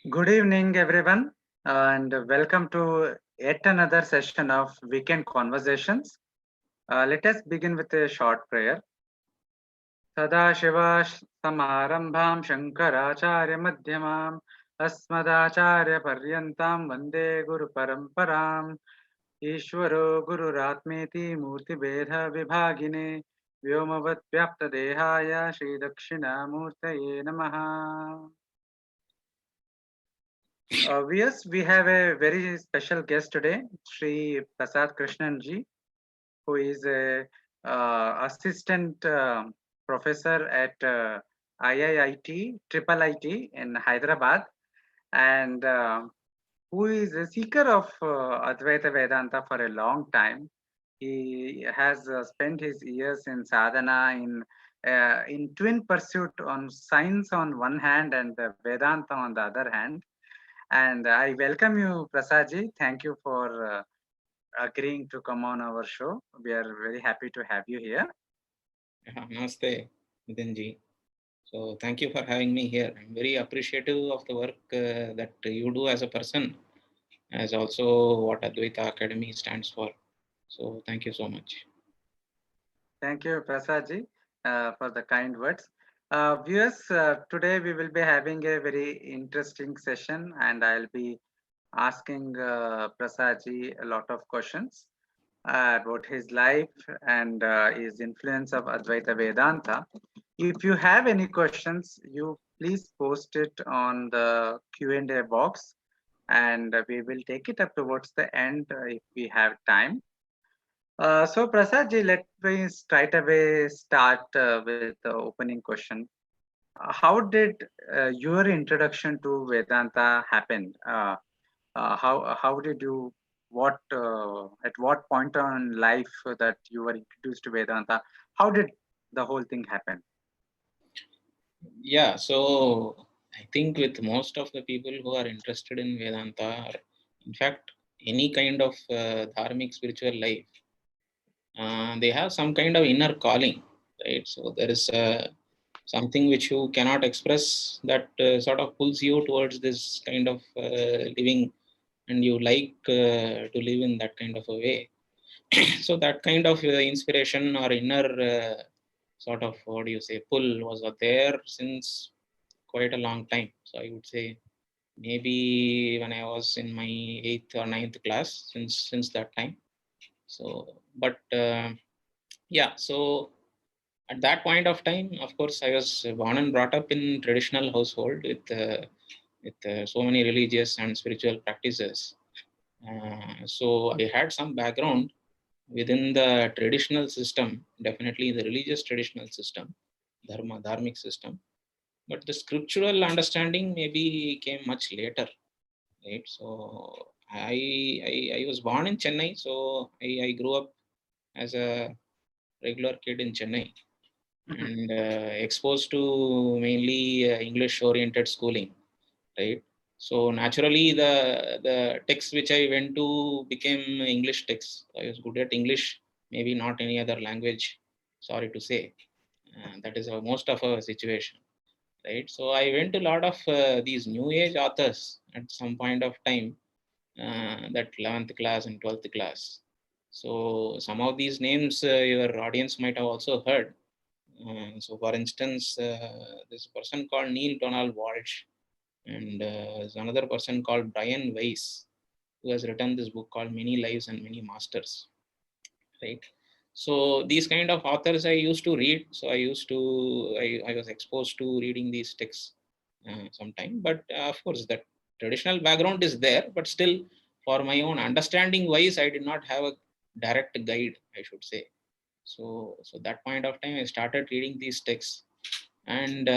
Good evening, everyone, and welcome to yet another session of Weekend Conversations. Let us begin with a short prayer. Sadashiva Samarambham Shankaracharya Madhyamam Asmadacharya Paryantam Vande Guru Paramparam Ishwaro Guru Ratmeti Murti Bedha Vibhagine Vyomavat Vyapta Dehaya Shri Dakshina Murtaye Namaha. We have a very special guest today, Sri Prasad Krishnan ji, who is a assistant professor at IIT, Triple IT in Hyderabad, and who is a seeker of Advaita Vedanta for a long time. He has spent his years in sadhana, in twin pursuit on science on one hand and Vedanta on the other hand. And I welcome you, Prasadji. Thank you for agreeing to come on our show. We are very happy to have you here. Namaste, Nithin ji. So thank you for having me here. I'm very appreciative of the work that you do as a person, as also what Advaita Academy stands for. So thank you so much. Thank you, Prasadji, for the kind words. Viewers, today we will be having a very interesting session, and I'll be asking Prasadji a lot of questions about his life and his influence of Advaita Vedanta. If you have any questions, you please post it on the Q&A box, and we will take it up towards the end if we have time. So Prasad ji, let me straight away start with the opening question. How did your introduction to Vedanta happen? How did you at what point on life that you were introduced to Vedanta? How did the whole thing happen? Yeah, so I think with most of the people who are interested in Vedanta, or in fact, any kind of dharmic spiritual life, they have some kind of inner calling, right? So there is something which you cannot express that sort of pulls you towards this kind of living, and you like to live in that kind of a way. So that kind of inspiration or inner sort of, what do you say, pull was there since quite a long time. So I would say maybe when I was in my 8th or 9th class, since that time. So, but yeah, so at that point of time, of course, I was born and brought up in traditional household with so many religious and spiritual practices. So I had some background within the traditional system, definitely the religious traditional system, dharmic system. But the scriptural understanding maybe came much later, right? So I was born in Chennai, so I grew up as a regular kid in Chennai and exposed to mainly English-oriented schooling, right? So naturally, the texts which I went to became English texts. I was good at English, maybe not any other language. Sorry to say, that is most of our situation, right? So I went to a lot of these New Age authors at some point of time, that 11th class and 12th class. So some of these names your audience might have also heard. So for instance, this person called Neil Donald Walsh, and there's another person called Brian Weiss, who has written this book called Many Lives and Many Masters, right? So these kind of authors I used to read. So I was exposed to reading these texts sometime. But of course, that traditional background is there, but still, for my own understanding wise, I did not have a direct guide, I should say. So that point of time, I started reading these texts, and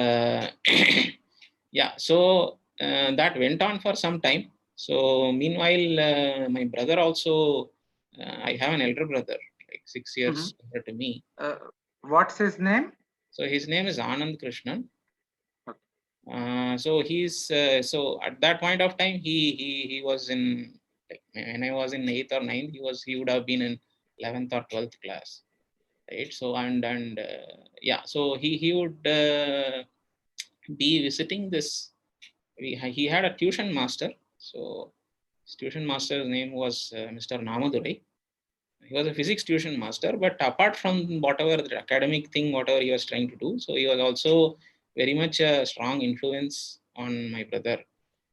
yeah, so that went on for some time. So meanwhile, my brother also, I have an elder brother, like 6 years older to me. What's his name? So his name is Anand Krishnan. Okay. So he's so at that point of time, he was in, like, when I was in 8th or 9th, he would have been in 11th or 12th class, right? So yeah, so he would be visiting this he had a tuition master. So his tuition master's name was Mr. Namadurai. He was a physics tuition master, but apart from whatever the academic thing, whatever he was trying to do, so he was also very much a strong influence on my brother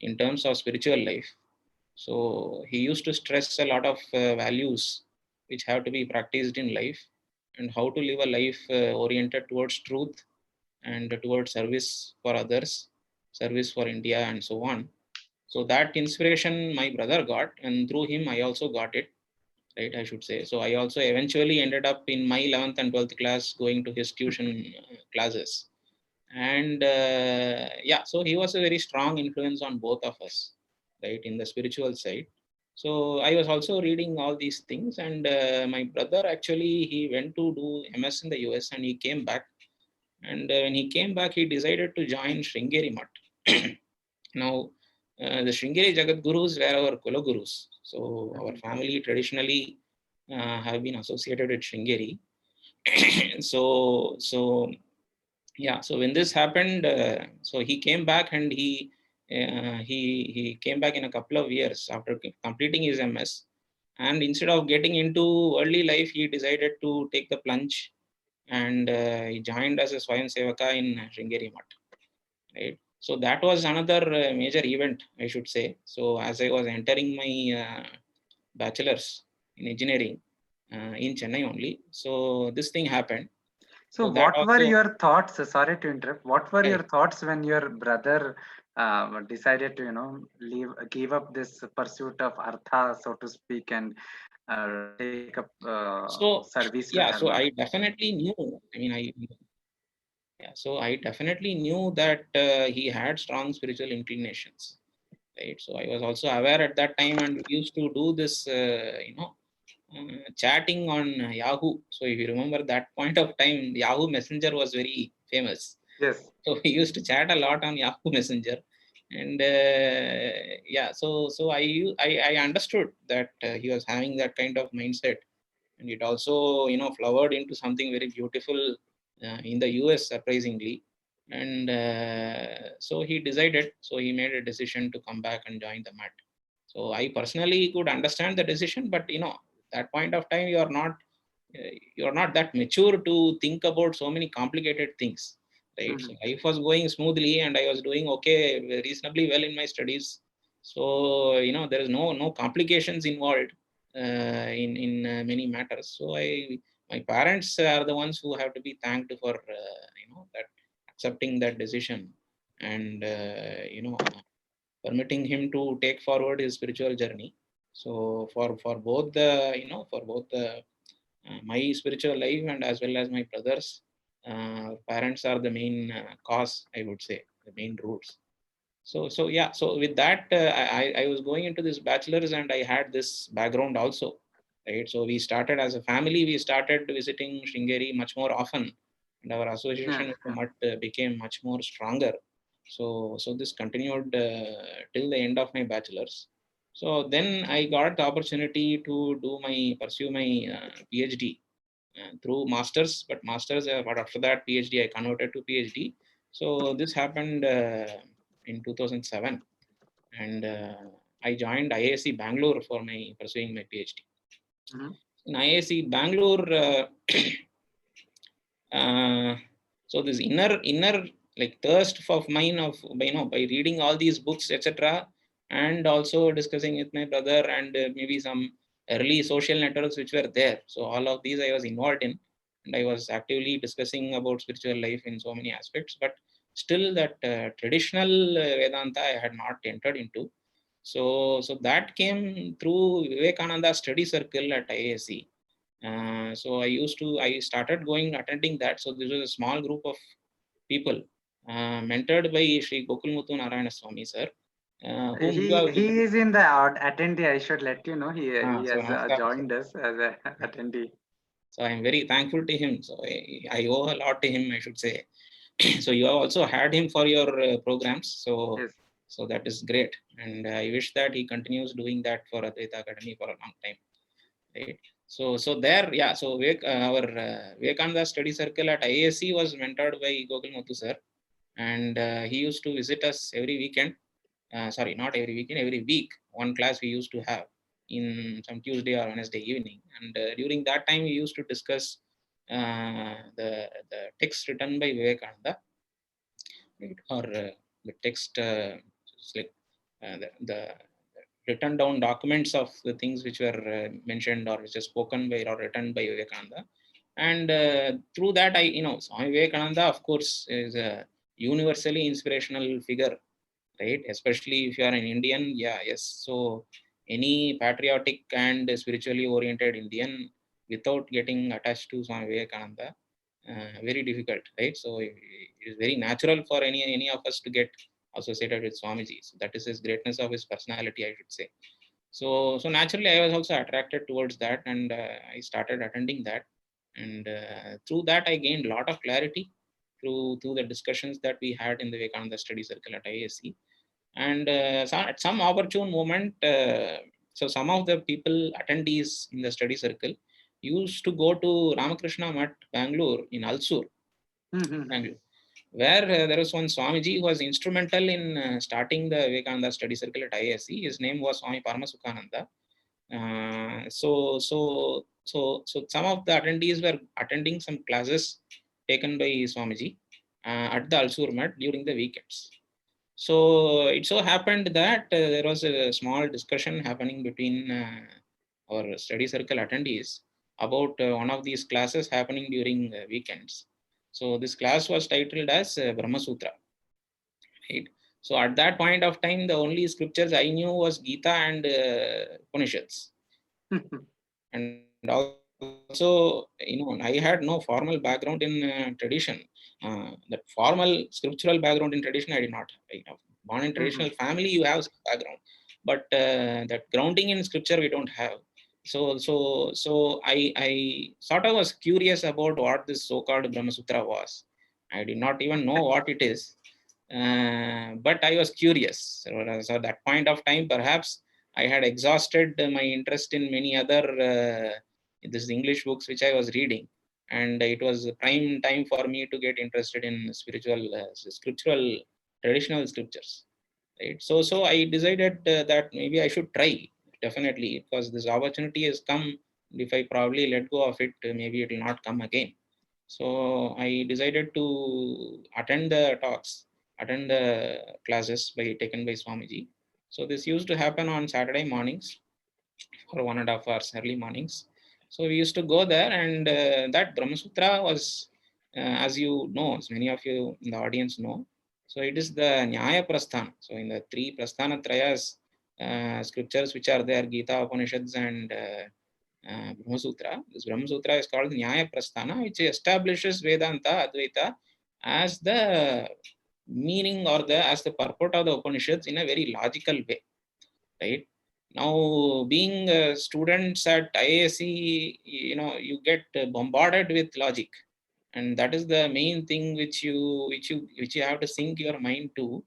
in terms of spiritual life. So he used to stress a lot of values which have to be practiced in life, and how to live a life oriented towards truth and towards service for others, service for India, and so on. So that inspiration my brother got, and through him I also got it, right? I should say. So I also eventually ended up in my 11th and 12th class going to his tuition classes. And yeah, so he was a very strong influence on both of us, right, in the spiritual side. So I was also reading all these things, and my brother actually he went to do MS in the US, and he came back. And when he came back, he decided to join Sringeri Mutt. Now, the Sringeri Jagat Gurus were our Kula Gurus. So our family traditionally have been associated with Sringeri. so yeah, so when this happened, so he came back, and he came back in a couple of years after completing his MS. And instead of getting into early life, he decided to take the plunge, and he joined as a Swayam Sevaka in Sringeri Mutt, right? So that was another major event, I should say. So as I was entering my bachelor's in engineering in Chennai only, so this thing happened. So So that what were also, your thoughts? Sorry to interrupt. What were yeah, your thoughts when your brother decided to, give up this pursuit of artha, so to speak, and take up so service to yeah, so dharma? I definitely knew. I mean, yeah, so I definitely knew that he had strong spiritual inclinations, right? So I was also aware at that time, and we used to do this, chatting on Yahoo. So if you remember that point of time, Yahoo Messenger was very famous. Yes. So we used to chat a lot on Yahoo Messenger, and yeah, so I understood that he was having that kind of mindset, and it also flowered into something very beautiful in the US, surprisingly. And so he decided, so he made a decision to come back and join the mat. So I personally could understand the decision, but that point of time you're not that mature to think about so many complicated things, right? So Mhm. life was going smoothly, and I was doing okay, reasonably well in my studies. So there is no complications involved in many matters. So my parents are the ones who have to be thanked for that accepting that decision, and permitting him to take forward his spiritual journey. So for both the for both the my spiritual life, and as well as my brothers, parents are the main cause, I would say, the main roots. So yeah, so with that, I was going into this bachelor's, and I had this background also, right? So we started as a family, we started visiting Sringeri much more often, and our Yeah. association with the mutt became much more stronger. So this continued till the end of my bachelor's. So then I got the opportunity to pursue my PhD through masters, but after that PhD I converted to PhD. So this happened in 2007, and I joined IISc Bangalore for my pursuing my PhD. Mhm. In IISc Bangalore, uh, so this inner like thirst of mine of by reading all these books, etc., and also discussing with my brother, and maybe some early social networks which were there. So all of these I was involved in, and I was actively discussing about spiritual life in so many aspects. But still, that traditional Vedanta I had not entered into. So that came through Vivekananda Study Circle at IAC. So I started attending that. So this was a small group of people mentored by Sri Gokulmuthu Narayana Swami sir, whom you have. He is in the attendee. I should let you know. He So has namaskar, sir. joined us as a attendee. So I'm very thankful to him. So I owe a lot to him, I should say. So you have also had him for your programs. So Yes. so that is great, and I wish that he continues doing that for Advaita Academy for a long time. Right. So there, yeah. So our Vivekananda Study Circle at IAC was mentored by Gokul Muthu sir, and he used to visit us every weekend. sorry, not every weekend, every week, one class we used to have in some Tuesday or Wednesday evening. And during that time, we used to discuss the text written by Vivekananda, right? Or the text, it's like the written down documents of the things which were mentioned or which are spoken by or written by Vivekananda. And through that, Swami Vivekananda, of course, is a universally inspirational figure, right? Especially if you are an Indian, yeah, yes. So any patriotic and spiritually oriented Indian, without getting attached to Swami Vivekananda, very difficult, right? So it is very natural for any of us to get associated with Swamiji. So that is his greatness of his personality, I should say. So naturally, I was also attracted towards that, and I started attending that. And through that, I gained a lot of clarity through the discussions that we had in the Vivekananda Study Circle at ISC. And at some opportune moment, so some of the people, attendees in the study circle, used to go to Ramakrishna Mat, Bangalore, in Alsur, Bangalore, where there was one Swamiji who was instrumental in starting the Vivekananda Study Circle at ISC. His name was Swami Paramasukhananda. So some of the attendees were attending some classes taken by Swamiji at the Alsur Mat during the weekends. So it so happened that there was a small discussion happening between our study circle attendees about one of these classes happening during weekends. So this class was titled as Brahmasutra, right? So at that point of time, the only scriptures I knew was Gita and Upanishads. And also, I had no formal background in tradition. That formal scriptural background in tradition, I did not. Born in traditional family, you have background, but that grounding in scripture, we don't have. So I sort of was curious about what this so-called Brahma Sutra was. I did not even know what it is, but I was curious. So at that point of time, perhaps I had exhausted my interest in many other this English books which I was reading, and it was a prime time for me to get interested in scriptural, traditional scriptures. Right. So I decided that maybe I should try, definitely, because this opportunity has come. If I probably let go of it, maybe it will not come again. So I decided to attend the talks, attend the classes taken by Swamiji. So this used to happen on Saturday mornings for 1.5 hours, early mornings. So we used to go there, and that Brahmasutra was, as you know, as many of you in the audience know, so it is the Nyaya Prasthana. So in the three Prasthana Trayas scriptures which are there, Gita, Upanishads, and Brahmasutra, this Brahmasutra is called Nyaya Prasthana, which establishes Vedanta, Advaita, as the meaning or as the purport of the Upanishads in a very logical way, right? Now, being students at IAC, you get bombarded with logic, and that is the main thing which you have to sink your mind to.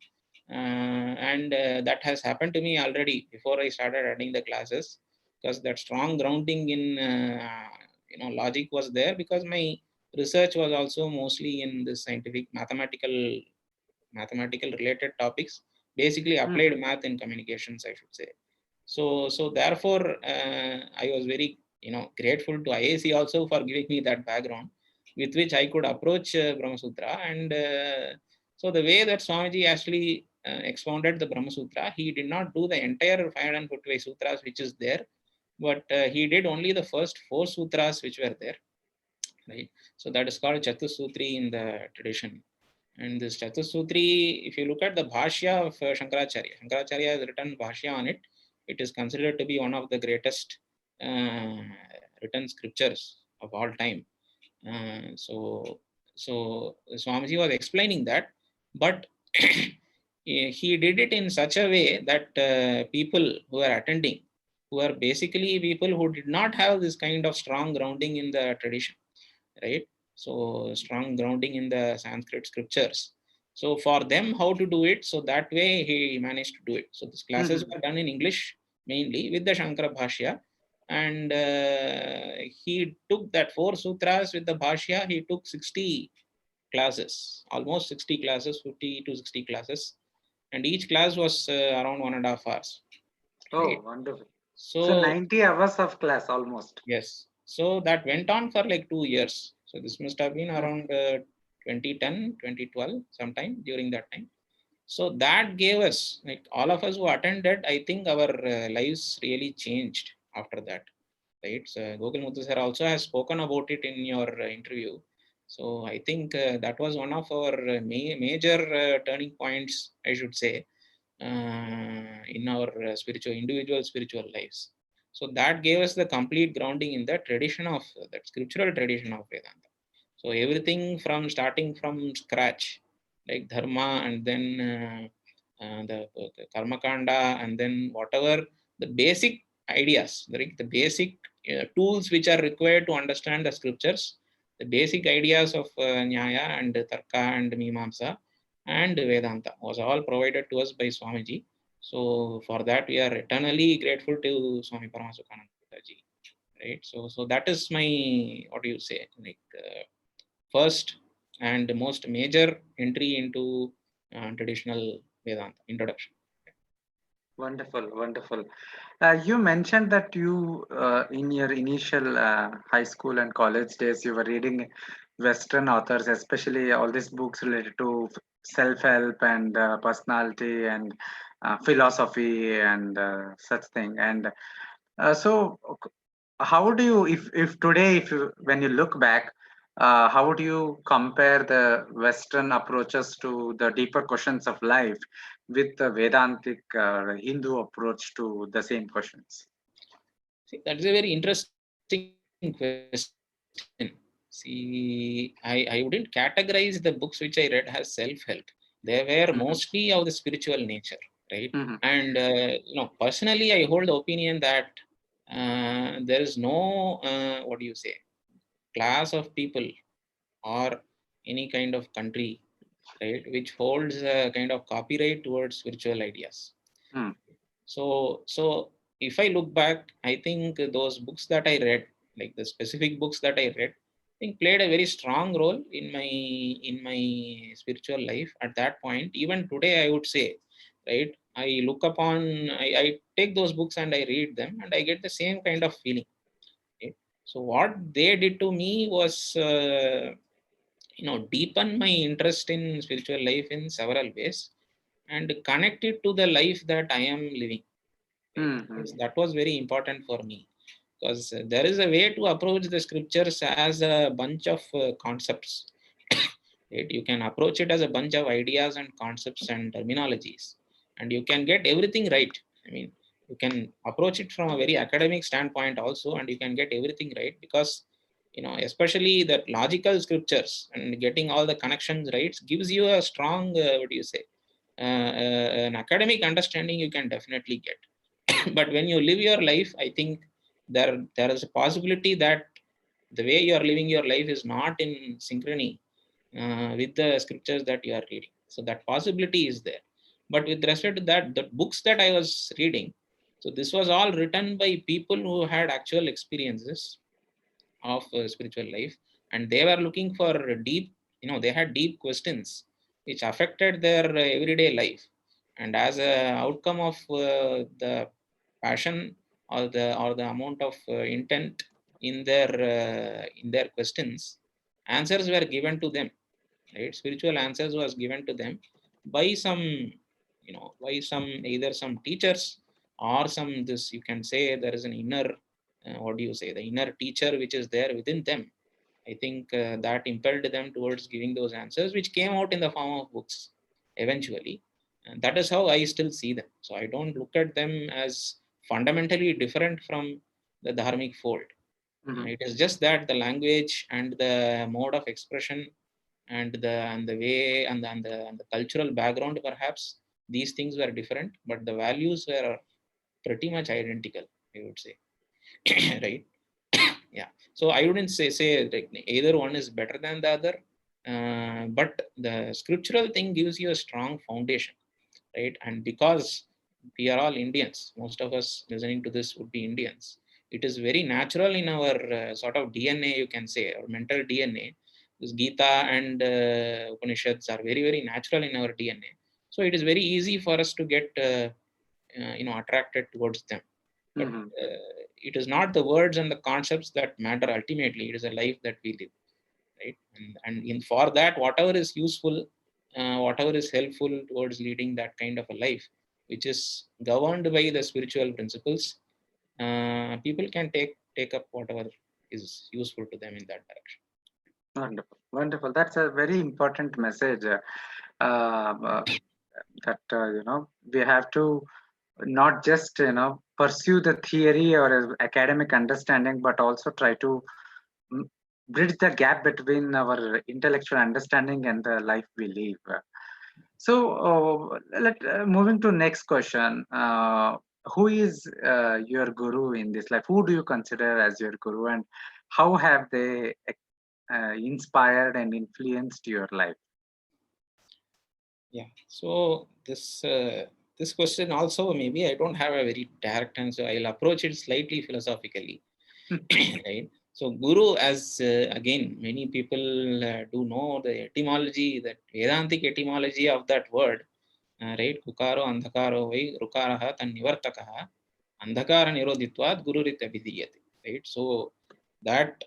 And that has happened to me already before I started attending the classes, because that strong grounding in logic was there, because my research was also mostly in the scientific mathematical related topics, basically applied math in communications, I should say. So therefore, I was very grateful to IAC also for giving me that background with which I could approach Brahma Sutra. And so the way that Swamiji actually expounded the Brahma Sutra, he did not do the entire 545 sutras which is there, but he did only the first 4 sutras which were there, right? So that is called Chatusutri in the tradition. And this Chatusutri, if you look at the Bhashya of Shankaracharya has written Bhashya on it. It is considered to be one of the greatest written scriptures of all time. So Swamiji was explaining that, but he did it in such a way that people who are attending, who are basically people who did not have this kind of strong grounding in the tradition, right? So strong grounding in the Sanskrit scriptures. So for them, how to do it? So that way he managed to do it. So these classes were done in English mainly with the Shankara Bhashya. And he took that 4 sutras with the Bhashya. He took 60 classes, almost 60 classes, 50 to 60 classes. and each class was around 1.5 hours. Oh, Right? wonderful. So So 90 hours of class almost. yes, so that went on for like 2 years. So this must have been Mm. around 2010, 2012, sometime during that time. So that gave us, like all of us who attended, I think our lives really changed after that. Right? So Gokul Muthu sir also has spoken about it in your interview. So I think that was one of our major turning points, I should say, in our individual spiritual lives. So that gave us the complete grounding in the tradition of that scriptural tradition of Vedanta. So everything from starting from scratch, like dharma, and then the karma kanda, and then whatever the basic ideas, the basic tools which are required to understand the scriptures, the basic ideas of Nyaya and Tarka and Mimamsa and Vedanta was all provided to us by Swamiji. So for that we are eternally grateful to Swami Paramasukhananda ji. Right. So that is my, what do you say, like first and most major entry into traditional Vedanta introduction. Wonderful, wonderful. You mentioned that you, in your initial high school and college days, you were reading Western authors, especially all these books related to self-help and personality and philosophy and such thing. And so, how do you, if today, if you, when you look back, how do you compare the Western approaches to the deeper questions of life with the Vedantic Hindu approach to the same questions? See, that's a very interesting question. See, I wouldn't categorize the books which I read as self-help. They were mostly of the Mhm, spiritual nature, right? mhm, And personally, I hold the opinion that there is no what do you say, class of people or any kind of country, right, which holds a kind of copyright towards spiritual ideas. mm, So if I look back, I think those books that I read, like the specific books that I read, I think played a very strong role in my spiritual life at that point. Even today, I would say, right? I look upon, I take those books and I read them, and I get the same kind of feeling. Right? So what they did to me was, deepen my interest in spiritual life in several ways and connect it to the life that I am living. Right? mhm, That was very important for me, because there is a way to approach the scriptures as a bunch of concepts. Right? You can approach it as a bunch of ideas and concepts and terminologies, and you can get everything right. I mean, you can approach it from a very academic standpoint also, and you can get everything right, because especially that logical scriptures and getting all the connections right gives you a strong what do you say, an academic understanding you can definitely get. But when you live your life, I think there is a possibility that the way you are living your life is not in synchrony with the scriptures that you are reading. So that possibility is there. But with respect to that, the books that I was reading, so this was all written by people who had actual experiences of spiritual life, and they were looking for deep, they had deep questions which affected their everyday life. And as a outcome of the passion or the amount of intent in their questions, answers were given to them. Right? Spiritual answers was given to them by some, by some, either some teachers or some, this you can say there is an inner, what do you say, the inner teacher which is there within them. I think that impelled them towards giving those answers, which came out in the form of books eventually. And that is how I still see them. So I don't look at them as fundamentally different from the dharmic fold. mhm. It is just that the language and the mode of expression and the way and the cultural background, perhaps these things were different, but the values were pretty much identical, I would say. Right? Yeah. So I wouldn't say like either one is better than the other, but the scriptural thing gives you a strong foundation, right? And because we are all Indians, most of us listening to this would be Indians, it is very natural in our sort of DNA, you can say, or mental DNA. This Gita and Upanishads are very, very natural in our DNA. So it is very easy for us to get attracted towards them. But it is not the words and the concepts that matter ultimately. It is a life that we live, right? And for that, whatever is useful, whatever is helpful towards leading that kind of a life, which is governed by the spiritual principles, people can take up whatever is useful to them in that direction. Wonderful, wonderful. That's a very important message. That we have to not just pursue the theory or academic understanding, but also try to mm, bridge the gap between our intellectual understanding and the life we live. So moving to next question. Who is your guru in this life? Who do you consider as your guru, and how have they inspired and influenced your life? Yeah. So this question also, maybe I don't have a very direct answer. I'll approach it slightly philosophically, right? So guru, as again, many people do know the etymology, that Vedantic etymology of that word, right? Kukaro andhakaro vai rukaraha tan nivartakaha andhakara nirodhitvat gururit abhidiyate, right? So that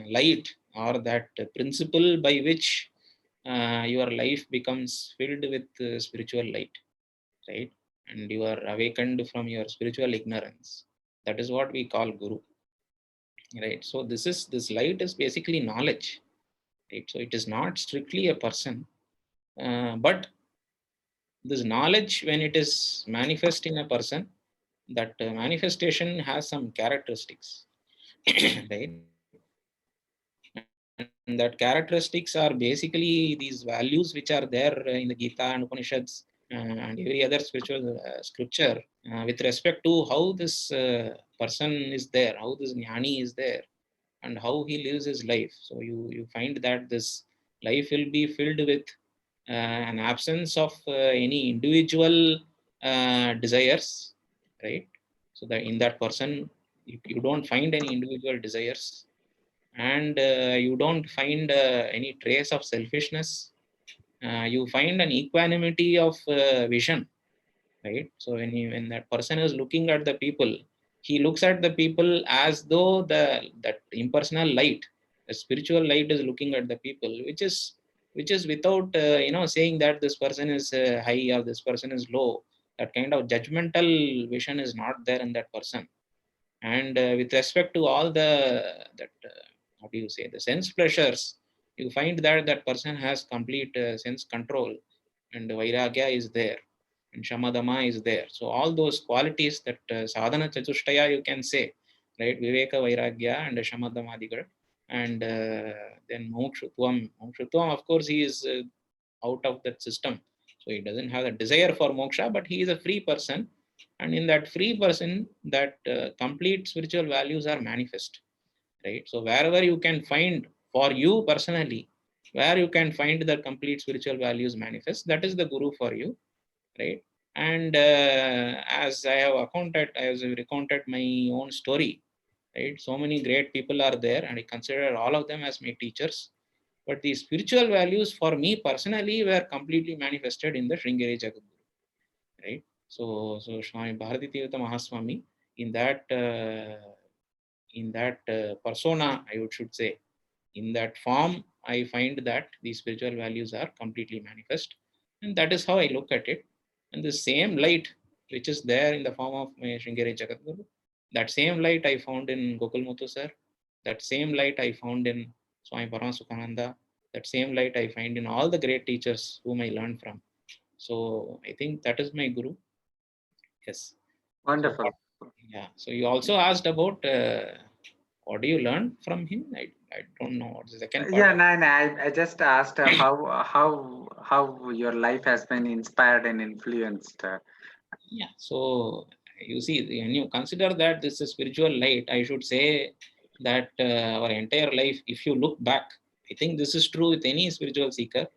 light or that principle by which your life becomes filled with spiritual light, right? And you are awakened from your spiritual ignorance. That is what we call guru, right? So this light is basically knowledge, right? So it is not strictly a person, but this knowledge, when it is manifest in a person, that manifestation has some characteristics, right? And that characteristics are basically these values which are there in the Gita and Upanishads and every other spiritual scripture with respect to how this person is there, how this jnani is there, and how he lives his life. So you find that this life will be filled with an absence of any individual desires, right? So that in that person, you don't find any individual desires, and you don't find any trace of selfishness. You find an equanimity of vision, right? So when that person is looking at the people, he looks at the people as though that impersonal light, the spiritual light, is looking at the people, which is without saying that this person is high or this person is low. That kind of judgmental vision is not there in that person. And with respect to all that what do you say, the sense pleasures, you find that that person has complete sense control, and vairagya is there, and shamadama is there. So all those qualities, that sadhana chatushtaya, you can say, right? Viveka, vairagya, and shamadamadigal, and then mokshutvam, of course, he is out of that system, so he doesn't have a desire for moksha, but he is a free person. And in that free person, that complete spiritual values are manifest, right? So wherever you can find, for you personally, where you can find the complete spiritual values manifest, that is the guru for you, right? And as I have recounted my own story, right? So many great people are there, and I consider all of them as my teachers. But the spiritual values for me personally were completely manifested in the Sringeri Jagadguru, right? So Swami Bharati Tirtha Mahaswami, in that persona, I should say, in that form, I find that these spiritual values are completely manifest, and that is how I look at it. And the same light which is there in the form of Sringeri Jagadguru, that same light I found in Gokul Muthu sir, that same light I found in Swami Paramasukhananda, that same light I find in all the great teachers whom I learned from. So I think that is my guru. Yes. So Wonderful. yeah. So you also asked about what do you learn from him? I don't know what's the second part Yeah, of. no. I just asked how your life has been inspired and influenced. Yeah. So you see, when you consider that this is spiritual light, I should say that our entire life, if you look back, I think this is true with any spiritual seeker.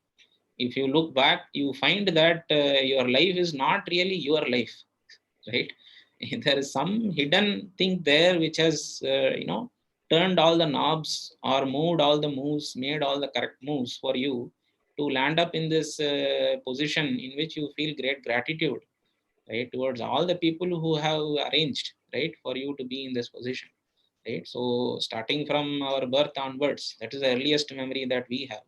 If you look back, you find that your life is not really your life, right? There is some hidden thing there which has, turned all the knobs or moved all the moves, made all the correct moves for you. to land up in this position in which you feel great gratitude, right, towards all the people who have arranged, right, for you to be in this position, right? So starting from our birth onwards, that is the earliest memory that we have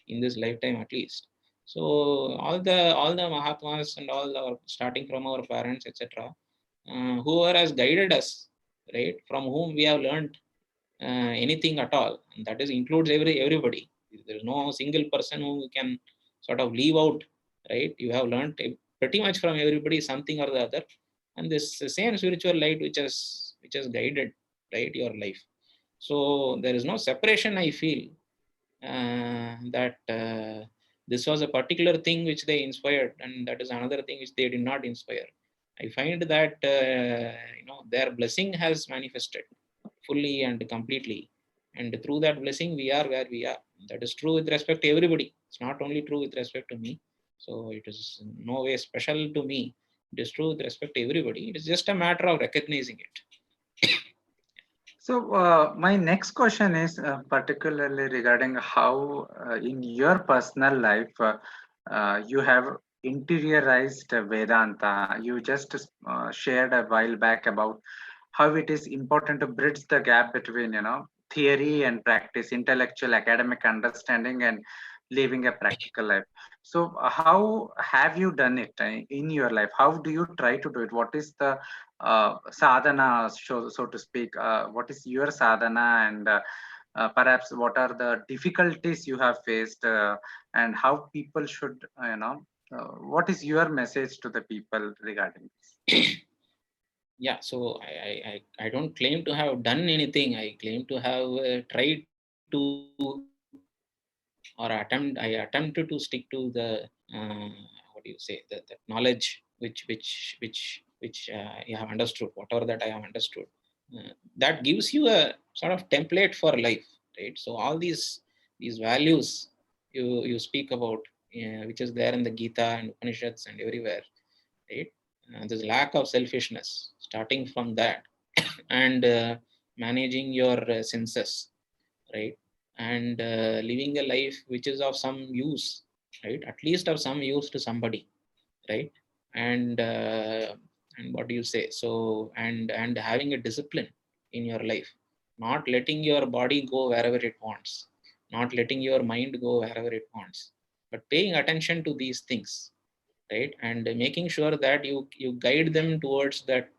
in this lifetime at least. So all the Mahatmas and all our, starting from our parents, etc., whoever has guided us, right, from whom we have learned anything at all, and that is includes everybody. There is no single person who can sort of leave out, right? You have learned pretty much from everybody something or the other, and this same spiritual light which has guided, right, your life. So there is no separation, I feel, that this was a particular thing which they inspired, and that is another thing which they did not inspire. I find that their blessing has manifested fully and completely, and through that blessing we are where we are. That is true with respect to everybody. It's not only true with respect to me. So it is no way special to me. It is true with respect to everybody. It is just a matter of recognizing it. So my next question is particularly regarding how in your personal life you have interiorized Vedanta. You just shared a while back about how it is important to bridge the gap between theory and practice, intellectual academic understanding and living a practical life. So how have you done it in your life? How do you try to do it? What is the sadhana, so to speak? What is your sadhana, and perhaps what are the difficulties you have faced, and how people should what is your message to the people regarding this? Yeah, so I don't claim to have done anything. I claim to have tried to, or I attempted to stick to the what do you say, the knowledge which you have understood, whatever that I have understood. That gives you a sort of template for life, right? So all these values you speak about, which is there in the Gita and Upanishads and everywhere, right? There's lack of selfishness starting from that, and managing your senses, right? And living a life which is of some use, right? At least of some use to somebody, right? And what do you say, so and having a discipline in your life, not letting your body go wherever it wants, not letting your mind go wherever it wants, but paying attention to these things, right? And making sure that you guide them towards that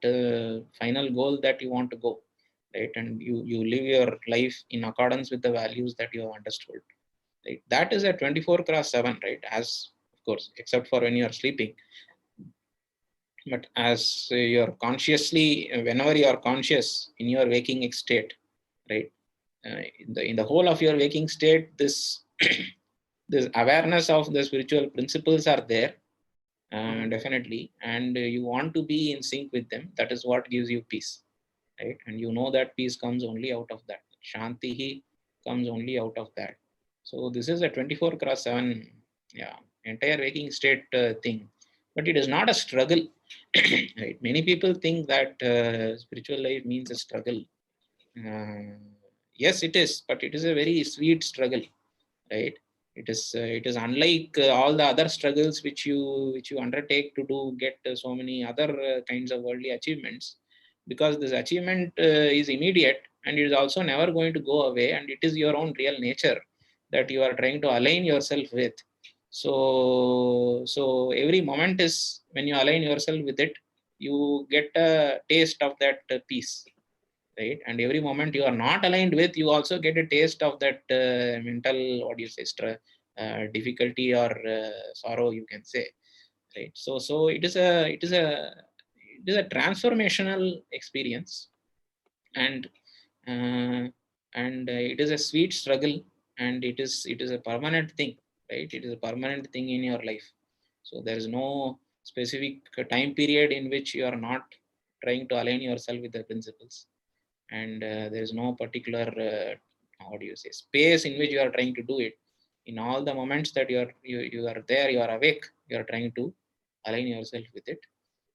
final goal that you want to go, right? And you live your life in accordance with the values that you have understood, right? That is a 24/7, right? As of course, except for when you are sleeping, but as you're consciously, whenever you are conscious in your waking state, right? In the whole of your waking state, this this awareness of the spiritual principles are there, definitely, and you want to be in sync with them. That is what gives you peace, right? And you know that peace comes only out of that. Shanti comes only out of that. So this is a 24/7, yeah, entire waking state thing. But it is not a struggle, right? Many people think that spiritual life means a struggle. uh, yes, it is, but it is a very sweet struggle, right? It is unlike all the other struggles which you undertake to do get so many other kinds of worldly achievements, because this achievement is immediate, and it is also never going to go away, and it is your own real nature that you are trying to align yourself with. So every moment is, when you align yourself with it, you get a taste of that peace, right? And every moment you are not aligned with, you also get a taste of that mental, what do you say, difficulty or sorrow, you can say, right? So it is a transformational experience, and uh, it is a sweet struggle, and it is a permanent thing, right? It is a permanent thing in your life. So there is no specific time period in which you are not trying to align yourself with the principles, and there is no particular how do you say, space in which you are trying to do it. In all the moments that you are there, you are awake, you are trying to align yourself with it.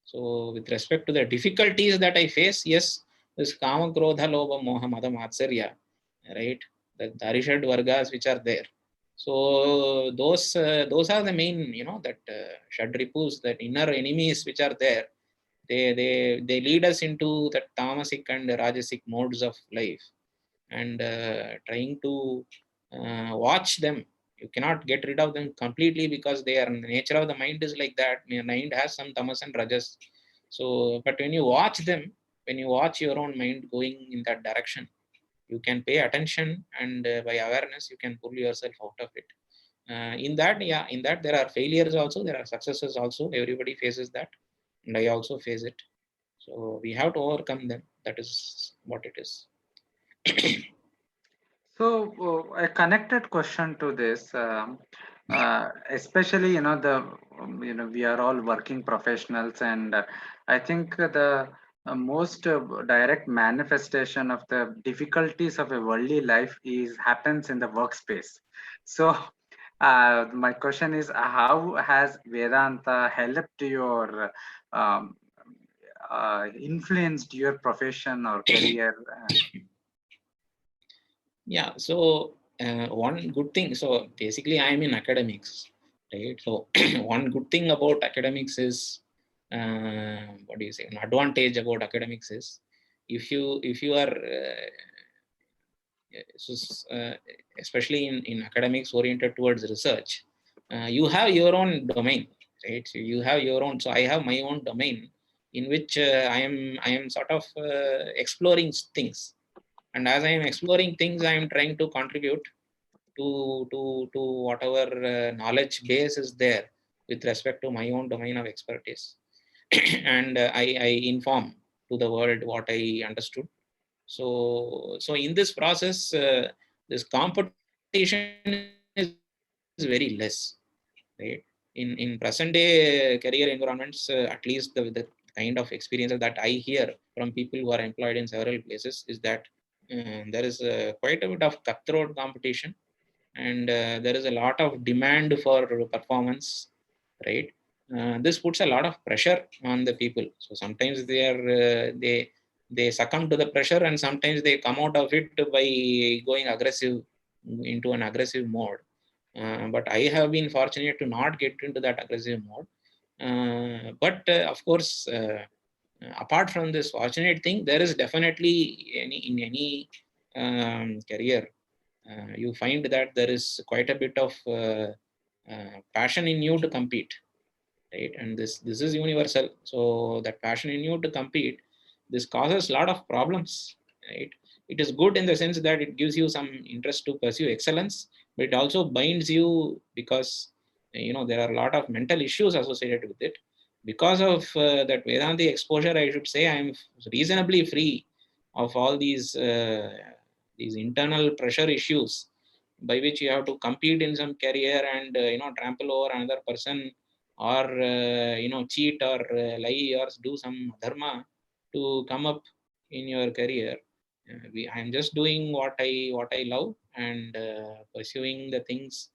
So with respect to the difficulties that I face, yes, this kama, krodha, lobha, moha, mada, matsarya, right? The arishad vargas which are there, So those are the main, that Shadripus, that inner enemies which are there. They lead us into the tamasic and rajasic modes of life, and trying to watch them. You cannot get rid of them completely, because they are, the nature of the mind is like that. The mind has some tamas and rajas. So, but when you watch them, when you watch your own mind going in that direction, you can pay attention, and by awareness you can pull yourself out of it. In that there are failures also, there are successes also. Everybody faces that, and I also face it. So we have to overcome them. That is what it is. So a connected question to this, especially we are all working professionals, and I think the most direct manifestation of the difficulties of a worldly life is happens in the workspace. So my question is, how has Vedanta helped your influenced your profession or career? Yeah, so one good thing, so basically I'm in academics, right? So one good thing about academics is, what do you say, an advantage about academics is, if you are so, especially in academics oriented towards research, you have your own domain, right? So you have your own, so I have my own domain in which I am sort of exploring things, and as I am exploring things, I am trying to contribute to whatever knowledge base is there with respect to my own domain of expertise. And I inform to the world what I understood. So in this process, this competition is very less, right? In present day career environments, at least the kind of experiences that I hear from people who are employed in several places is that there is quite a bit of cutthroat competition, and there is a lot of demand for performance, right? This puts a lot of pressure on the people. So sometimes they succumb to the pressure, and sometimes they come out of it by going aggressive, into an aggressive mode. But I have been fortunate to not get into that aggressive mode. But of course, apart from this fortunate thing, there is definitely in any career, you find that there is quite a bit of passion in you to compete, right? And this is universal. So that passion in you to compete, this causes a lot of problems, right? It is good in the sense that it gives you some interest to pursue excellence, but it also binds you, because there are a lot of mental issues associated with it. Because of that Vedanti exposure, I should say I am reasonably free of all these internal pressure issues, by which you have to compete in some career and trample over another person, or cheat or lie or do some dharma to come up in your career. I'm just doing what I love, and pursuing the things,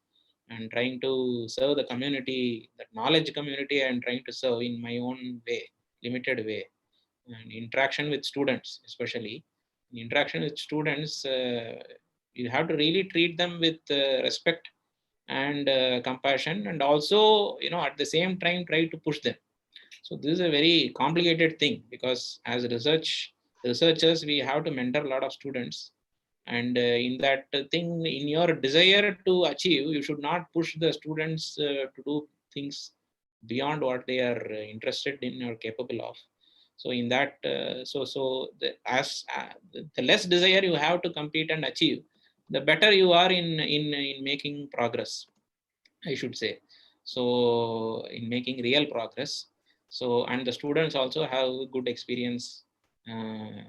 and trying to serve the community, that knowledge community I am trying to serve in my own way, limited way. And interaction with students, especially in interaction with students, you have to really treat them with respect and compassion, and also at the same time try to push them. So this is a very complicated thing, because as researchers we have to mentor a lot of students, and in that thing, in your desire to achieve, you should not push the students to do things beyond what they are interested in or capable of. So in that, the less desire you have to compete and achieve, the better you are in making progress, I should say. So in making real progress. So, and the students also have good experience, uh,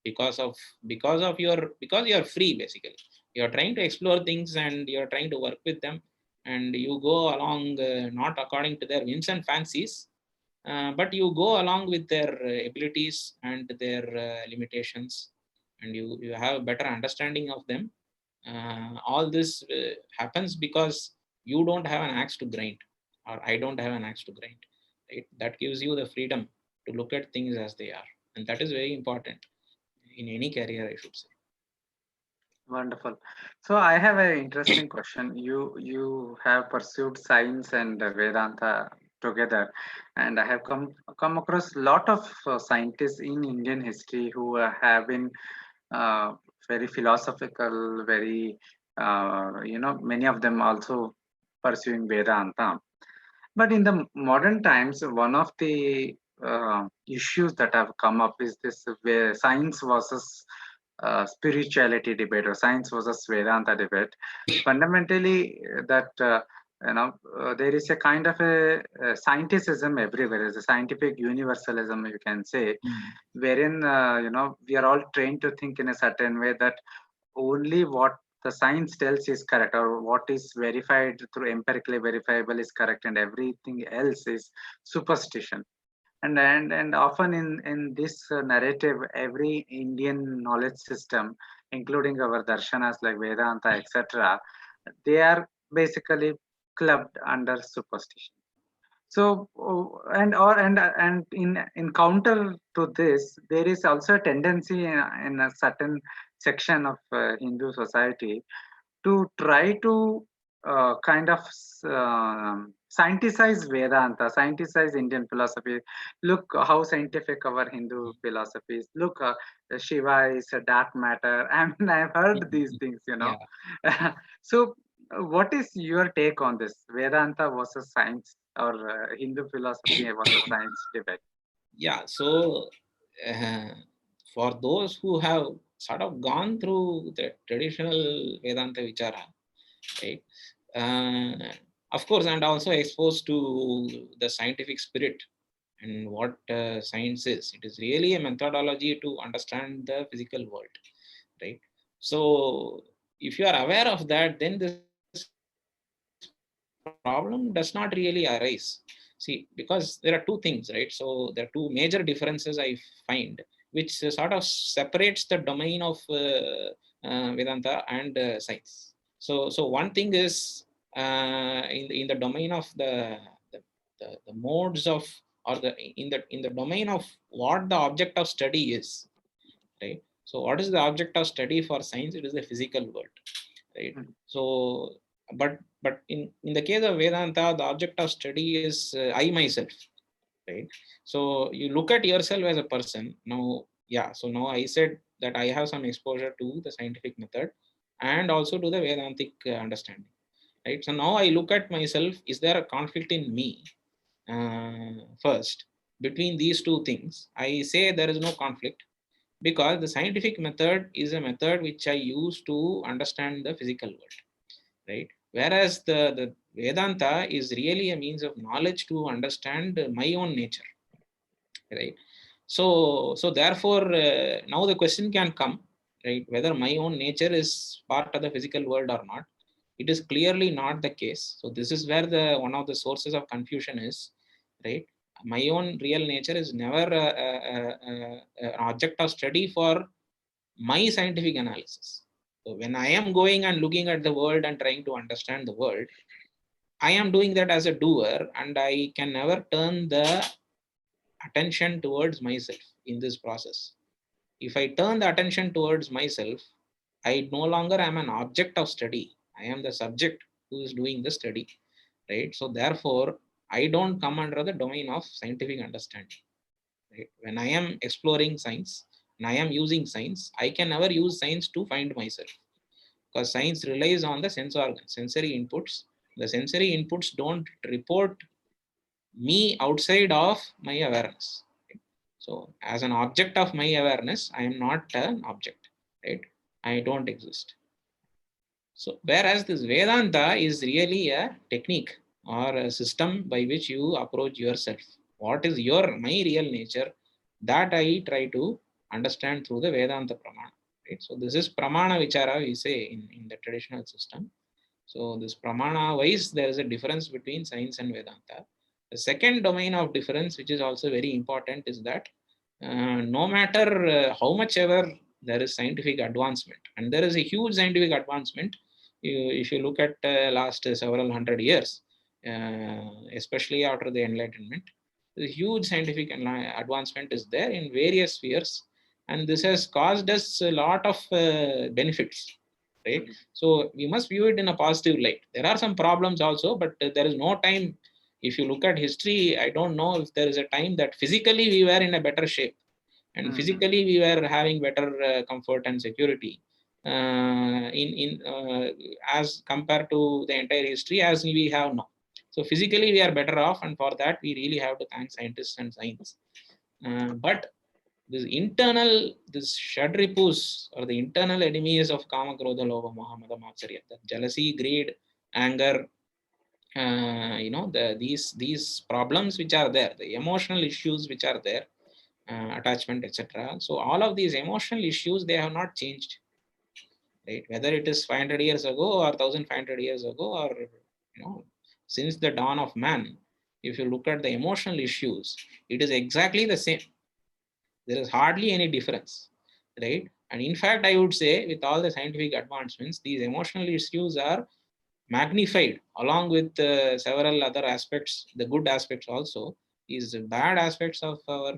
because you are free, basically. You are trying to explore things, and you are trying to work with them, and you go along, not according to their whims and fancies, but you go along with their abilities and their limitations, and you have a better understanding of them. All this happens because you don't have an axe to grind, or I don't have an axe to grind, right? That gives you the freedom to look at things as they are, and that is very important in any career, I should say. Wonderful. So I have an interesting question. You have pursued science and Vedanta together, and I have come across a lot of scientists in Indian history who have been uh, very philosophical, very many of them also pursuing Vedanta. But in the modern times, one of the issues that have come up is this where science versus spirituality debate or science versus Vedanta debate. Fundamentally, that there is a kind of a scienticism everywhere. There's a scientific universalism, you can say, Mm. wherein we are all trained to think in a certain way that only what the science tells is correct, or what is verified through empirically verifiable is correct, and everything else is superstition. And often in this narrative, every Indian knowledge system, including our darshanas like Vedanta, etc., they are basically clubbed under superstition. So and in counter to this, there is also a tendency in a certain section of Hindu society to try to kind of scienticize Vedanta, scienticize Indian philosophy. Look how scientific our Hindu philosophy is. Look, Shiva is a dark matter. I mean, I've heard these things, Yeah. So, what is your take on this Vedanta versus science, or Hindu philosophy versus science debate? Yeah. So, uh, for those who have sort of gone through the traditional Vedanta Vichara, right? Of course, and also exposed to the scientific spirit and what science is. It is really a methodology to understand the physical world, right? So, if you are aware of that, then this problem does not really arise. See, because there are two things, right? So, there are two major differences I find, which sort of separates the domain of Vedanta and science. So one thing is in the domain of the modes of, or in the domain of what the object of study is, right? So what is the object of study for science? It is the physical world, right? Mm. So but in the case of Vedanta, the object of study is I myself, right? So you look at yourself as a person now. Yeah, so now I said that I have some exposure to the scientific method and also to the Vedantic understanding, right? So now I look at myself, is there a conflict in me? First, between these two things, I say there is no conflict, because the scientific method is a method which I use to understand the physical world, right? Whereas the Vedanta is really a means of knowledge to understand my own nature, right? So therefore, now the question can come, right, whether my own nature is part of the physical world or not. It is clearly not the case. So this is where the one of the sources of confusion is, right? My own real nature is never an object of study for my scientific analysis. So when I am going and looking at the world and trying to understand the world, I am doing that as a doer, and I can never turn the attention towards myself in this process. If I turn the attention towards myself, I no longer am an object of study. I am the subject who is doing the study, right? So therefore, I don't come under the domain of scientific understanding, right? When I am exploring science and I am using science, I can never use science to find myself, because science relies on the sense organs, sensory inputs. The sensory inputs don't report me outside of my awareness. So as an object of my awareness, I am not an object, right? I don't exist. So whereas this Vedanta is really a technique or a system by which you approach yourself. What is my real nature? That I try to understand through the Vedanta Pramana. Right? So this is Pramana Vichara, we say in the traditional system. So this Pramana wise, there is a difference between science and Vedanta. The second domain of difference, which is also very important, is that no matter how much ever there is scientific advancement, and there is a huge scientific advancement, if you look at last several hundred years, especially after the Enlightenment, the huge scientific advancement is there in various spheres, and this has caused us a lot of benefits. right? So we must view it in a positive light. There are some problems also, but there is no time. If you look at history, I don't know if there is a time that physically we were in a better shape, and physically we were having better comfort and security as compared to the entire history as we have now. So physically we are better off, and for that we really have to thank scientists and science. But this shadripus, or the internal enemies of kama, krodha, lobha, moha, mada, matsarya, the jealousy, greed, anger, these problems which are there, the emotional issues which are there, attachment, etc. So all of these emotional issues, they have not changed, right? Whether it is 500 years ago or 1500 years ago, or since the dawn of man, if you look at the emotional issues, it is exactly the same. There is hardly any difference, right? And in fact, I would say with all the scientific advancements, these emotional issues are magnified along with several other aspects, the good aspects also. These bad aspects of our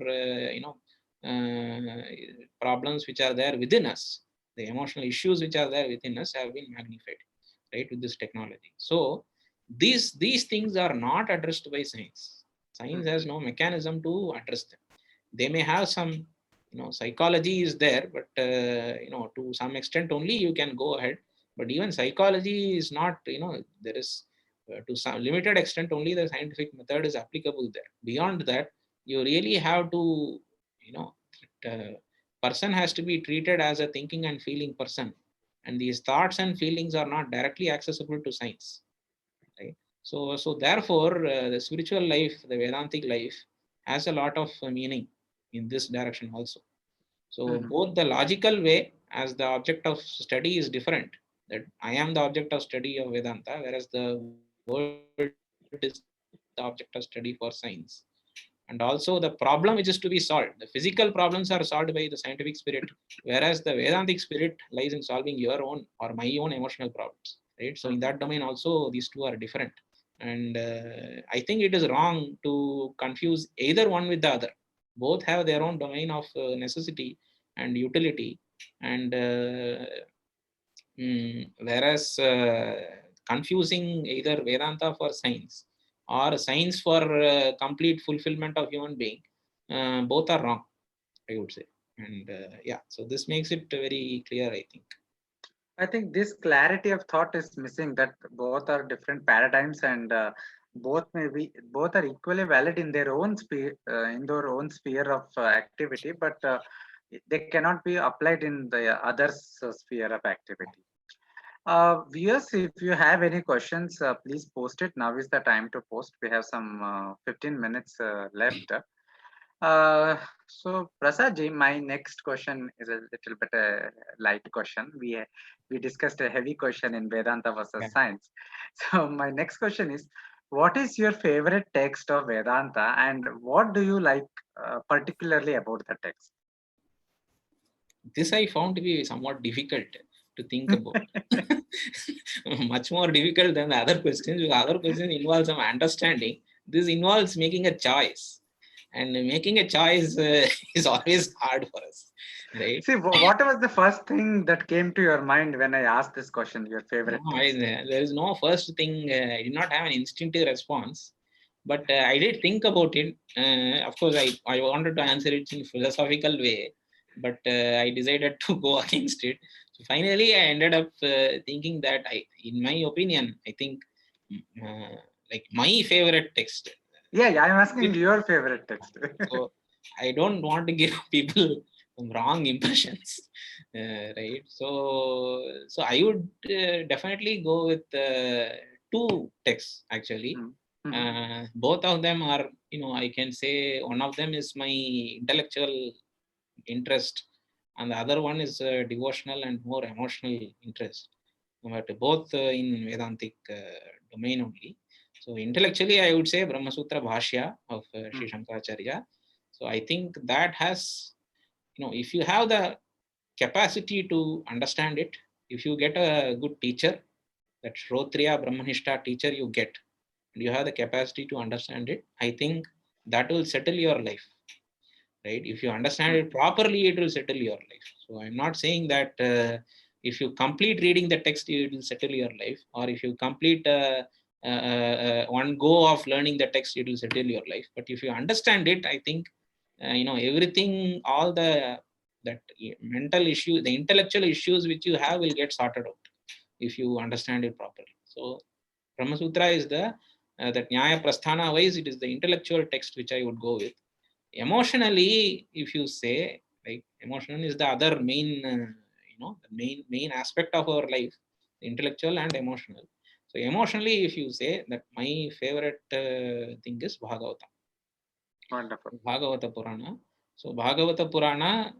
problems which are there within us, the emotional issues which are there within us, have been magnified, right, with this technology. So these things are not addressed by science. Science has no mechanism to address them. They may have some, psychology is there, but to some extent only you can go ahead. But even psychology is not, there is to some limited extent only the scientific method is applicable there. Beyond that, you really have to, person has to be treated as a thinking and feeling person, and these thoughts and feelings are not directly accessible to science, right? So therefore, the spiritual life, the Vedantic life, has a lot of meaning in this direction also. So both the logical way as the object of study is different, that I am the object of study of Vedanta, whereas the world is the object of study for science. And also the problem which is to be solved, the physical problems are solved by the scientific spirit, whereas the Vedantic spirit lies in solving your own or my own emotional problems, right? So in that domain also, these two are different. And I think it is wrong to confuse either one with the other. Both have their own domain of necessity and utility. And whereas confusing either Vedanta for science or science for complete fulfillment of human being, both are wrong, I would say. And so this makes it very clear, I think. I think this clarity of thought is missing, that both are different paradigms, and both are equally valid in their own sphere of activity, but they cannot be applied in the other's sphere of activity. Viewers, if you have any questions, please post it. Now is the time to post. We have some 15 minutes left. Uh, so Prasad ji, my next question is a little bit a light question. We discussed a heavy question in Vedanta versus science. So my next question is, what is your favorite text of Vedanta, and what do you like particularly about the text? This I found to be somewhat difficult to think about. Much more difficult than the other questions, because other questions involve some understanding. This involves making a choice. And making a choice is always hard for us, right? See, what was the first thing that came to your mind when I asked this question, your favorite No, text? there is no first thing. I did not have an instinctive response, but I did think about it. Of course, I wanted to answer it in philosophical way, but I decided to go against it. So finally, I ended up thinking that in my opinion, I think like my favorite text. Yeah, I'm asking your favorite text. So I don't want to give people wrong impressions, right? So I would definitely go with two texts actually. Both of them are, I can say one of them is my intellectual interest, and the other one is devotional and more emotional interest. But both in Vedantic domain only. So intellectually, I would say Brahmasutra Bhashya of Sri Shankaracharya. So I think that has, if you have the capacity to understand it, if you get a good teacher, that Shrotriya Brahmanishta teacher you get, and you have the capacity to understand it, I think that will settle your life, right? If you understand it properly, it will settle your life. So I'm not saying that If you complete reading the text, it will settle your life. Or if you complete one go of learning the text, it will settle your life. But if you understand it, I think everything, all that mental issue, the intellectual issues which you have will get sorted out if you understand it properly. So Brahmasutra is the that Nyaya Prasthana wise, it is the intellectual text which I would go with. Emotionally, if you say, like, emotion is the other main the main aspect of our life, intellectual and emotional. So emotionally, if you say that, my favorite thing is Bhagavatam. Wonderful. Bhagavata Purana. So Bhagavata Purana,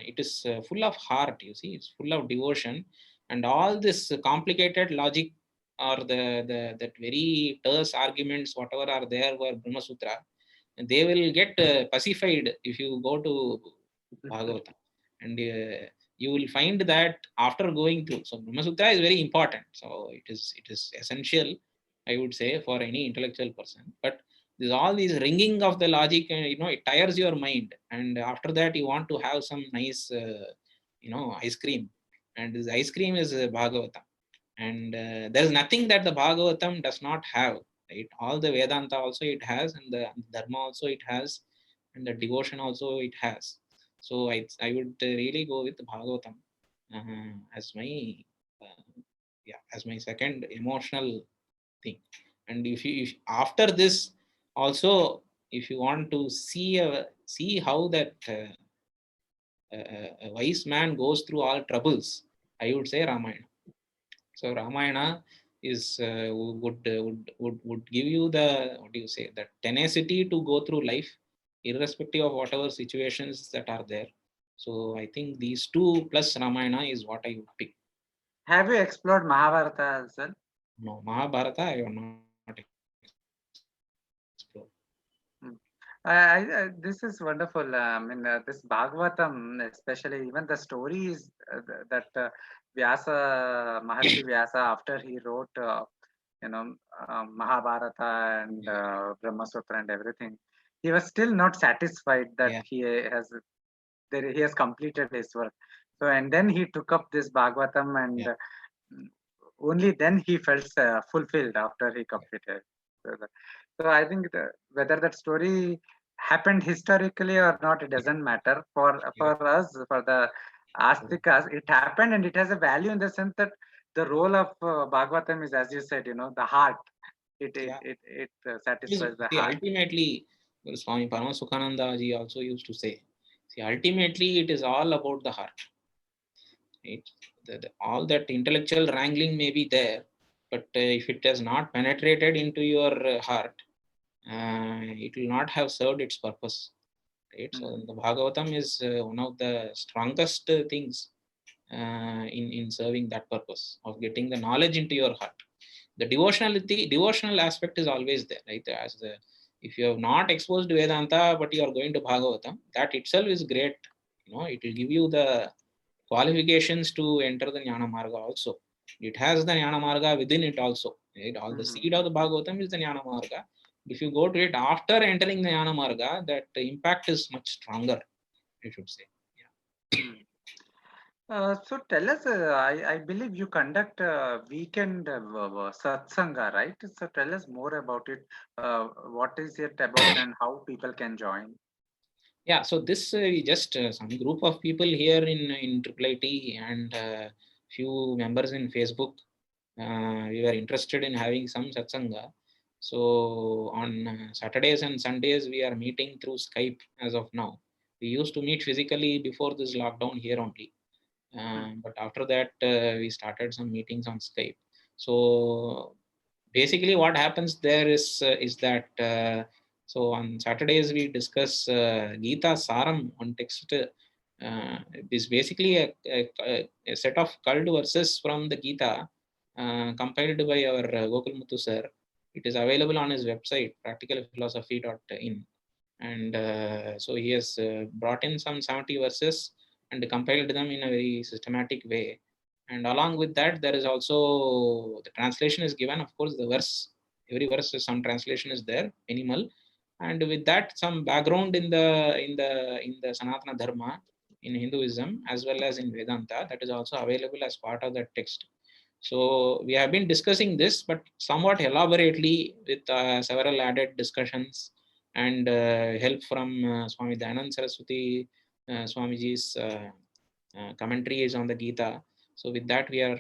it is full of heart, you see, it's full of devotion, and all this complicated logic or that very terse arguments, whatever are there for Brahma Sutra, they will get pacified if you go to Bhagavata. And you will find that after going through, so Brahma Sutra is very important. So it is essential, I would say, for any intellectual person. But there's all these ringing of the logic, and it tires your mind. And after that, you want to have some nice, ice cream. And this ice cream is Bhagavatam. And there's nothing that the Bhagavatam does not have. Right? All the Vedanta also it has, and the Dharma also it has, and the devotion also it has. So I would really go with Bhagavatam as my as my second emotional thing. And if after this also, if you want to see how that a wise man goes through all troubles, I would say Ramayana. So Ramayana is would give you the, what do you say, the tenacity to go through life, irrespective of whatever situations that are there. So I think these two plus Ramayana is what I would pick. Have you explored Mahabharata as well? No, Mahabharata I have not explored. This is wonderful. This Bhagavatam, especially, even the stories that Vyasa, Maharshi Vyasa, after he wrote, Mahabharata and Brahmasutra and everything, he was still not satisfied that Yeah. he has completed his work. So, and then he took up this Bhagavatam, and only then he felt fulfilled after he completed. So I think whether that story happened historically or not, it doesn't matter. For us, for the Astikas, it happened, and it has a value in the sense that the role of Bhagavatam is, as you said, the heart. It satisfies the heart. Ultimately, Swami Paramasukhananda ji also used to say, ultimately it is all about the heart. Right? All that intellectual wrangling may be there, but if it has not penetrated into your heart, it will not have served its purpose. Right? So the Bhagavatam is one of the strongest things in serving that purpose of getting the knowledge into your heart. The devotional aspect is always there, right? If you have not exposed Vedanta but you are going to Bhagavatam, that itself is great. It will give you the qualifications to enter the Jnana Marga also. It has the Jnana Marga within it also. Right? All the seed of the Bhagavatam is the Jnana Marga. If you go to it after entering the Jnana Marga, that impact is much stronger, I should say. So tell us, I believe you conduct weekend satsanga, right? So tell us more about it. What is it about and how people can join? Yeah, so this just some group of people here in IIIT and few members in Facebook. We were interested in having some satsanga. So on Saturdays and Sundays, we are meeting through Skype as of now. We used to meet physically before this lockdown here only. But after that, we started some meetings on Skype. So basically what happens there is that so on Saturdays we discuss Gita Saram on text. Is basically a set of cult verses from the Gita compiled by our Gokul Muthu sir. It is available on his website, practicalphilosophy.in. And so he has brought in some 70 verses and compiled them in a very systematic way. And along with that, there is also the translation is given. Of course, the verse, every verse, some translation is there, minimal, and with that, some background in the Sanatana Dharma. in Hinduism as well as in Vedanta. That is also available as part of that text. So we have been discussing this, but somewhat elaborately with several added discussions and help from Swami Dayananda Saraswati Swamiji's commentaries on the Gita. So with that, we have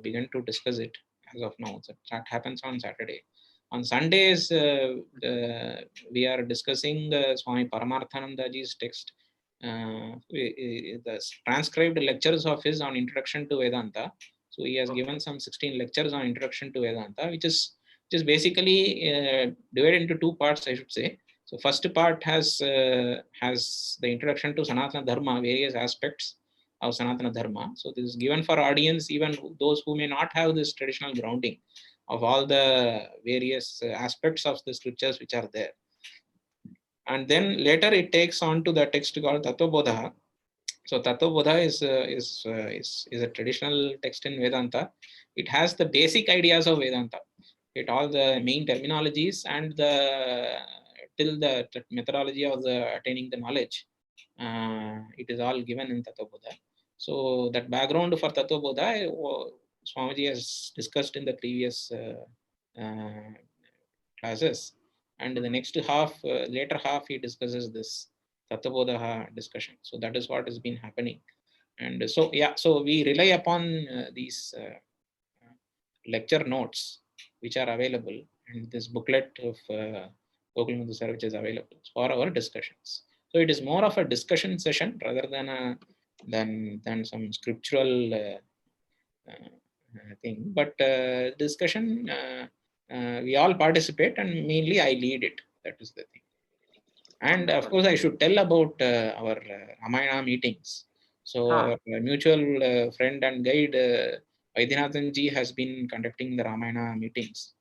begun to discuss it as of now. So that happens on Saturday. On Sundays, we are discussing Swami Paramarthanandaji's text, the transcribed lectures of his on Introduction to Vedanta. So he has given some 16 lectures on Introduction to Vedanta, which is basically divided into two parts, I should say. So first part has the introduction to Sanatana Dharma, various aspects of Sanatana Dharma. So this is given for audience, even those who may not have this traditional grounding of all the various aspects of the scriptures which are there. And then later it takes on to the text called Tattvabodha. So Tattvabodha is a traditional text in Vedanta. It has the basic ideas of Vedanta. It all the main terminologies and till the methodology of the attaining the knowledge. It is all given in Tattvabodha. So that background for Tattvabodha, Swamiji has discussed in the previous classes. And the next half, later half, he discusses this Tattvabodha discussion. So that is what has been happening. And so, yeah, so we rely upon these lecture notes which are available, and this booklet of Gokul Sir, which is available for our discussions. So it is more of a discussion session rather than some scriptural thing. But discussion, we all participate, and mainly I lead it. That is the thing. And of course, I should tell about our Ramayana meetings. So our mutual friend and guide Vaidyanathan ji has been conducting the Ramayana meetings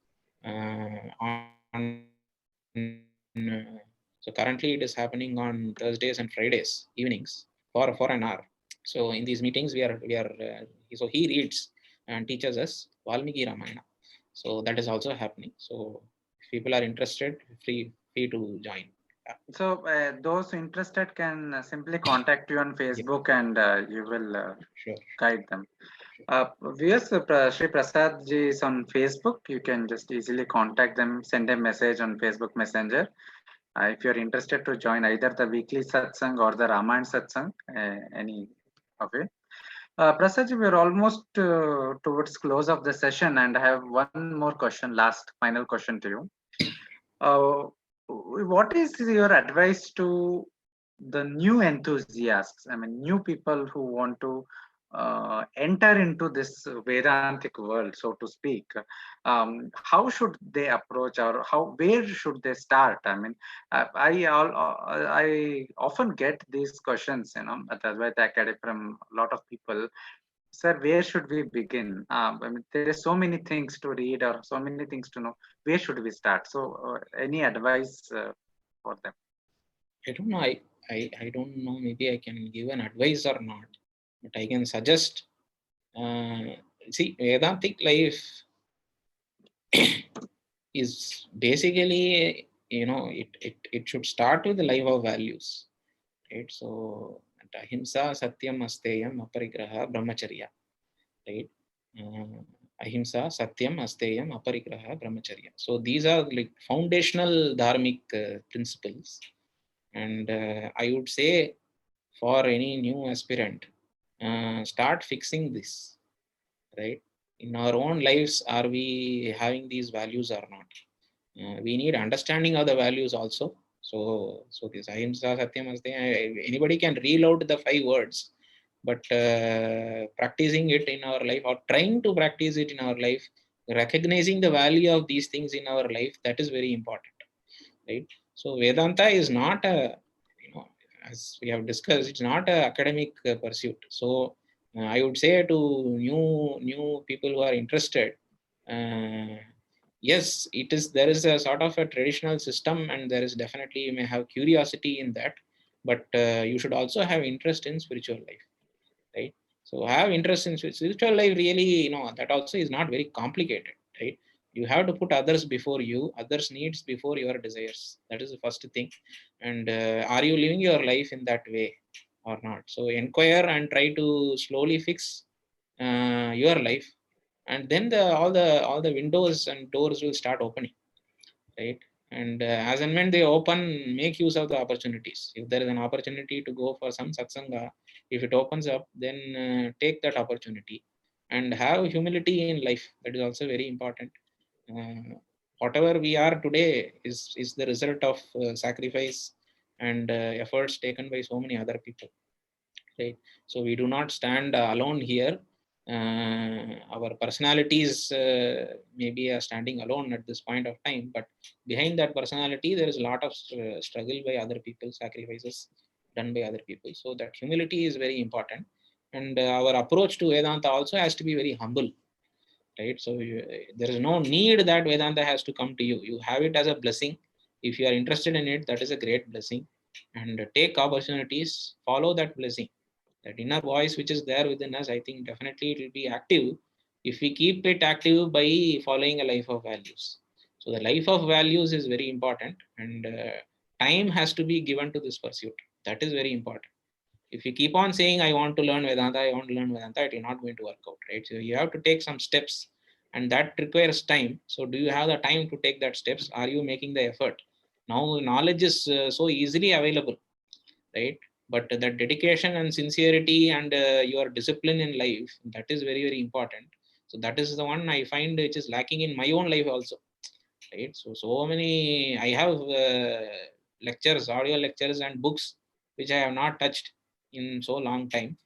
so currently it is happening on Thursdays and Fridays evenings for an hour. So in these meetings, so he reads and teaches us Valmiki Ramayana. So that is also happening. So if people are interested, free to join. So those interested can simply contact you on Facebook, and you will guide them. Sri Prasad ji is on Facebook. You can just easily contact them, send a message on Facebook Messenger. If you're interested to join either the weekly satsang or the Ramayana satsang, any of it. Prasad ji, we're almost towards close of the session, and I have one more question, final question to you. What is your advice to the new enthusiasts? I mean, new people who want to enter into this Vedantic world, so to speak. How should they approach, or where should they start? I mean, I often get these questions, at Advaita Academy from a lot of people. Sir, where should we begin? I mean, there are so many things to read or so many things to know. Where should we start? So, any advice for them? I don't know. I don't know. Maybe I can give an advice or not, but I can suggest. See, Vedantic life is basically, it should start with the life of values, right? So ahimsa, satyam, asteyam, aparigraha, brahmacharya, right? Ahimsa, satyam, asteyam, aparigraha, brahmacharya. So these are like foundational dharmic principles, and I would say for any new aspirant, start fixing this, right? In our own lives, are we having these values or not? We need understanding of the values also. So this ahimsa, satyam, asteya, anybody can reload the 5 words, but practicing it in our life, or trying to practice it in our life, recognizing the value of these things in our life, that is very important, right? So Vedanta is not a, as we have discussed, it's not an academic pursuit. So I would say to new people who are interested, yes, there is a sort of a traditional system, and there is definitely, you may have curiosity in that, but you should also have interest in spiritual life, right? So have interest in spiritual life, really, that also is not very complicated, right? You have to put others before you, others' needs before your desires. That is the first thing. And are you living your life in that way? or not. So inquire and try to slowly fix your life, and then all the windows and doors will start opening, right? And as and when they open, make use of the opportunities. If there is an opportunity to go for some satsanga, if it opens up, then take that opportunity and have humility in life. That is also very important. Whatever we are today is the result of sacrifice and efforts taken by so many other people, right? So we do not stand alone here. Our personalities maybe are standing alone at this point of time, but behind that personality there is a lot of struggle by other people, sacrifices done by other people. So that humility is very important, and our approach to Vedanta also has to be very humble, right? So there is no need that Vedanta has to come to you. You have it as a blessing. If you are interested in it, that is a great blessing, and take opportunities, follow that blessing. That inner voice which is there within us, I think definitely it will be active if we keep it active by following a life of values. So the life of values is very important, and time has to be given to this pursuit. That is very important. If you keep on saying I want to learn Vedanta, I want to learn Vedanta, it is not going to work out, right? So you have to take some steps, and that requires time. So do you have the time to take that steps? Are you making the effort? Now knowledge is so easily available, right? But that dedication and sincerity and your discipline in life, that is very very important. So that is the one I find which is lacking in my own life also, right? So many I have lectures, audio lectures and books which I have not touched in so long time.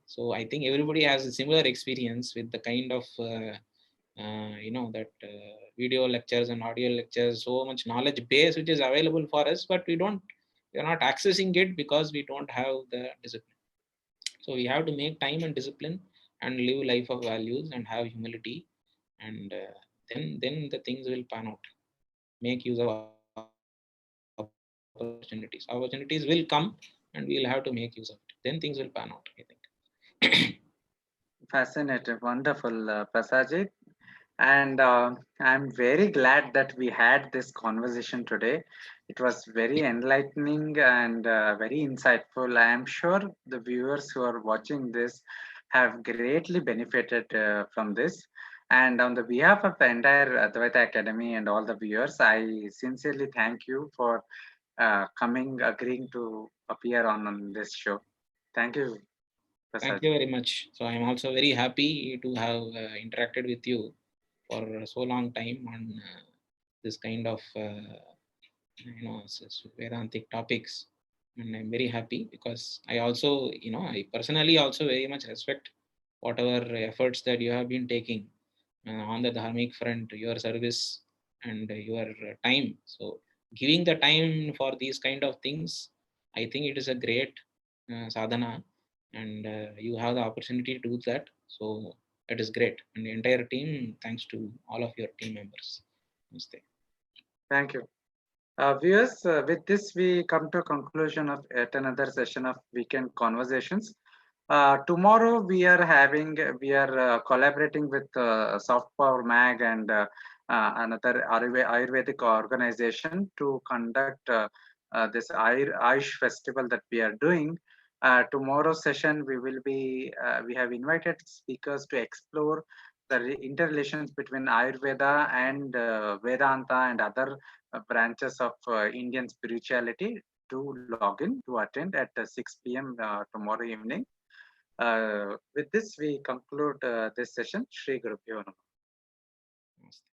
So I think everybody has a similar experience with the kind of that video lectures and audio lectures, so much knowledge base which is available for us, but we are not accessing it because we don't have the discipline. So we have to make time and discipline and live life of values and have humility, and then the things will pan out. Make use of opportunities. Opportunities will come, and we'll have to make use of it. Then things will pan out, I think. Fascinating, wonderful, Prasad. And I'm very glad that we had this conversation today. It was very enlightening and very insightful. I am sure the viewers who are watching this have greatly benefited from this. And on the behalf of the entire Advaita Academy and all the viewers, I sincerely thank you for agreeing to appear on this show. Thank you, Thank Prasad. you very much. So I'm also very happy to have interacted with you for so long time on this kind of Vedantic topics, and I'm very happy because I also I personally also very much respect whatever efforts that you have been taking on the dharmic front, your service and your time. So giving the time for these kind of things, I think it is a great sadhana, and you have the opportunity to do that. So that is great, and the entire team, thanks to all of your team members. Namaste. Thank you. Viewers, with this we come to conclusion of yet another session of Weekend Conversations. Tomorrow we are collaborating with Soft Power Mag and another Ayurvedic organization to conduct this Ayush festival that we are doing. Tomorrow's session we have invited speakers to explore the interrelations between Ayurveda and Vedanta and other branches of Indian spirituality. To log in to attend at 6 p.m. Tomorrow evening. With this, we conclude this session. Shri Guru Pyo Namaha. Namaste.